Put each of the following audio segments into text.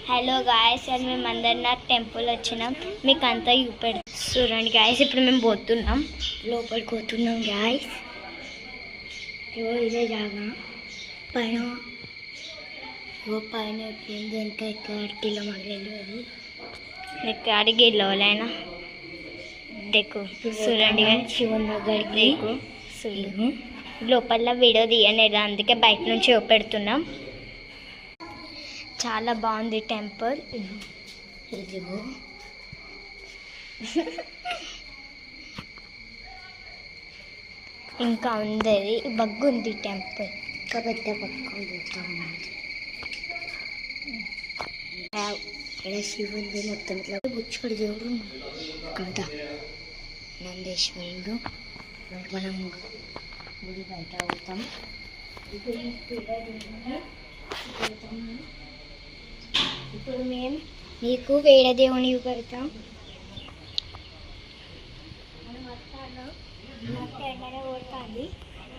Hello guys, and మేము అందరు నా టెంపుల్ వచ్చినాం. మీకు అంతా చూపెడతాం చూడండి గాయస్. ఇప్పుడు మేము పోతున్నాం, లోపలికి పోతున్నాం గాయస్. ఇదే జాగా పైన పైన ఎక్కింది. ఇంకా ఎక్కడికి మగలేదు, ఎక్కడికి వెళ్ళాలైనా देखो చూడండి శివుని దగ్గరికి చూడు. లోపల వీడియో తీయలేదు, అందుకే బయట నుంచి పెడుతున్నాం. చాలా బాగుంది టెంపుల్. ఇదిగో ఇంకా ఉంది, బగ్గుంది టెంపుల్. ఇంకా పెద్ద బగ్గు ఇక్కడ శివుంది. మొత్తం ఇట్లా బుచ్చుడు దేవుడు కదా, నందేశ్వరుడు. మనం గుడి బయట అవుతాం. ఇప్పుడు మేము మీకు వేరే దేవుని పెడతాం. మనం వస్తాను, ఎండనే కొడుతుంది,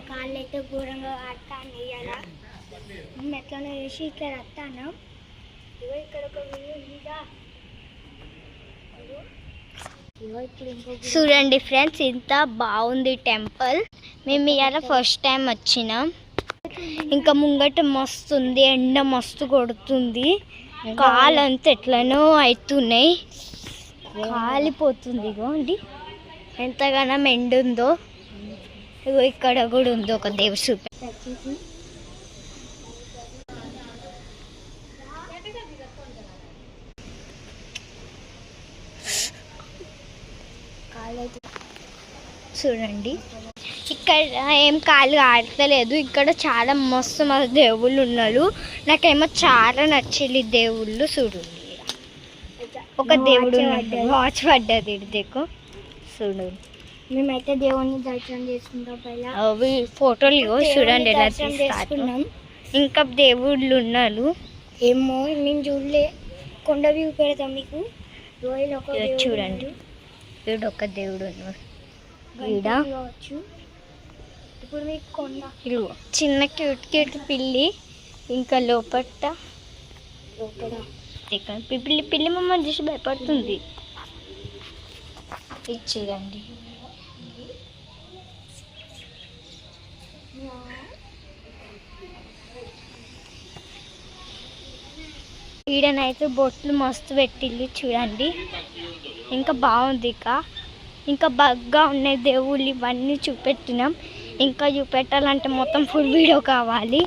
కాళ్ళు అయితే ఘోరంగా ఆడతాను. ఇలా మేము ఎట్లనే వేసి ఇక్కడ వస్తాను. ఇగో ఇక్కడ ఒక చూడండి ఫ్రెండ్స్, ఇంత బాగుంది టెంపుల్. మేము ఇవాళ ఫస్ట్ టైం వచ్చినాం. ఇంకా ముంగట మస్తు ఉంది, ఎండ మస్తు కొడుతుంది, కాలు అంతా ఎట్లనో అవుతున్నాయి, కాలిపోతుంది. ఇగోండి ఎంతగానో ఎండ ఉందో. ఇగో ఇక్కడ కూడా ఉంది ఒక దేవుడు చూపి. చూడండి ఇక్కడ ఏం కాలు ఆడతలేదు. ఇక్కడ చాలా మస్తు మస్తు దేవుళ్ళు ఉన్నారు. నాకేమో చాలా నచ్చింది దేవుళ్ళు. చూడు, ఒక దేవుడు వాచ్ పడ్డది దిక్కు. చూడు, మేమైతే దేవుడిని దర్శనం చేసుకుంటాం. అవి ఫోటోలు చూడండి ఎలా తీసుకున్నాం. ఇంకా దేవుళ్ళు ఉన్నారు ఏమో మేము చూడలే. కొండ వ్యూ పెడతాం మీకు. చూడండి, వీడు ఒక దేవుడు ఉన్నాడు. ఇప్పుడు మీకు కొండ చిన్న క్యూట్ క్యూట్ పిల్లి. ఇంకా లోపల పిల్లి మమ్మల్ని చూసి భయపడుతుంది. ఇది చూడండి, ఈడనైతే బొట్లు మస్తు పెట్టిల్లు చూడండి. ఇంకా బాగుంది. ఇంకా బాగా ఉన్నాయి దేవుళ్ళు. ఇవన్నీ చూపెట్టినాం. ఇంకా చూపెట్టాలంటే మొత్తం ఫుల్ వీడియో కావాలి.